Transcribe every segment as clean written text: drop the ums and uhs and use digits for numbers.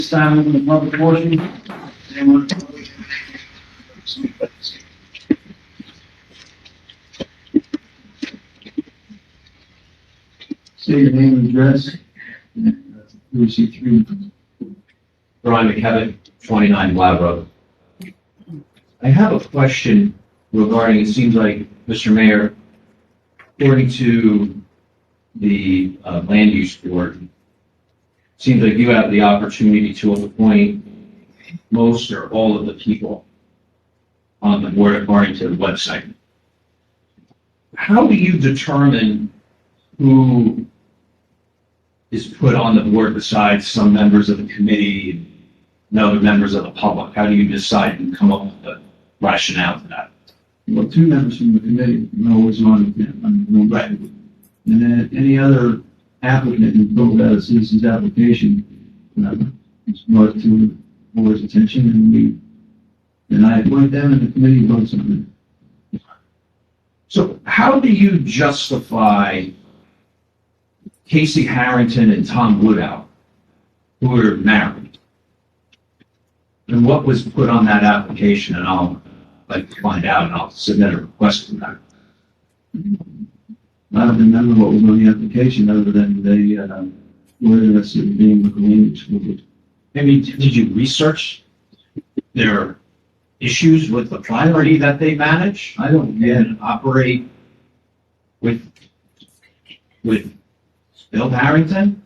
This time in the public portion, anyone? Say your name and address. Lucy 3. Brian McKevitt, 29 Glad Road. I have a question regarding, it seems like, Mr. Mayor, according to the land use board, it seems like you have the opportunity to appoint most or all of the people on the board according to the website. How do you determine who is put on the board besides some members of the committee and other members of the public? How do you decide and come up with the rationale for that? Well, 2 members from the committee are always on the Right. and then any other applicant who filled out a citizen's application, is brought to the board's attention, and I appoint them and the committee votes on it. So how do you justify Casey Harrington and Tom Woodout, who are married? And what was put on that application? And I'll like to find out, and I'll submit a request for that. I don't remember what was on the application other than they were interested in being with the land use board. I mean, did you research their issues with the property that they manage? I don't get, And operate with Bill Harrington?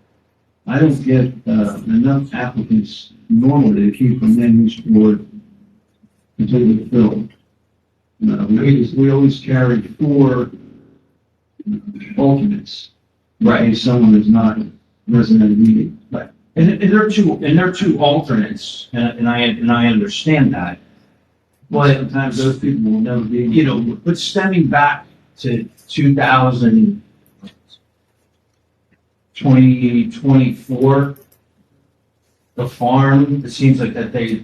I don't get enough applicants normally to keep the land use board completely filled. We always carry 4 alternates. Right. If someone is not present at a meeting. Right. And they're two alternates, and I understand that. But Sometimes those people will never be. you know, but stemming back to 2024, the farm, it seems like that they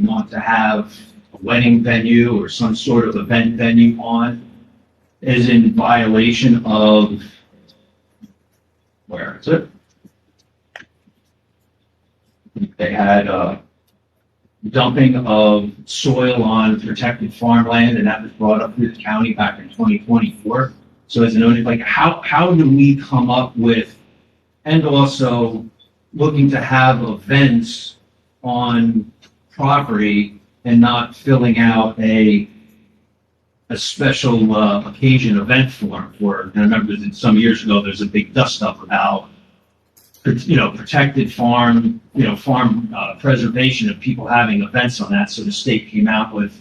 want to have a wedding venue or some sort of event venue on, is in violation of, where is it? They had dumping of soil on protected farmland, and that was brought up through the county back in 2024. So as a note, like, how do we come up with, and also looking to have events on property and not filling out a special occasion event form for, I remember that some years ago, there's a big dust up about, protected farm, farm preservation of people having events on that. So the state came out with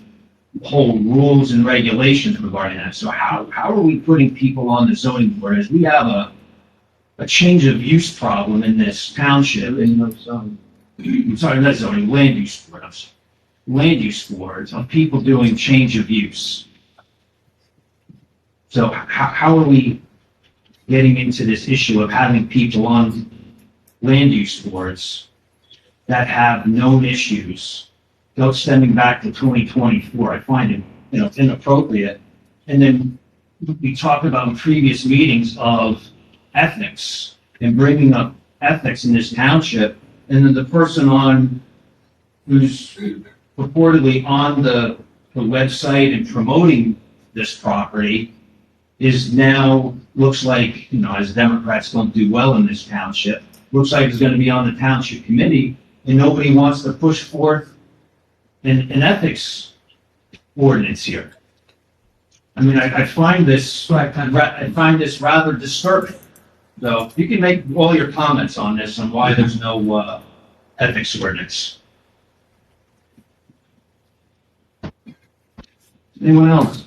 whole rules and regulations regarding that. So how are we putting people on the zoning board as we have a change of use problem in this township? I'm sorry, not zoning, land use board. Land use boards of people doing change of use. So how are we getting into this issue of having people on land use boards that have known issues, stemming back to 2024? I find it, inappropriate. And then we talked about in previous meetings of ethics and bringing up ethics in this township, and then the person who's purportedly on the website and promoting this property is now, looks like, as Democrats don't do well in this township, looks like it's going to be on the township committee, and nobody wants to push forth an ethics ordinance here. I mean, I find this rather disturbing. So you can make all your comments on this, on why there's no ethics ordinance. Anyone else?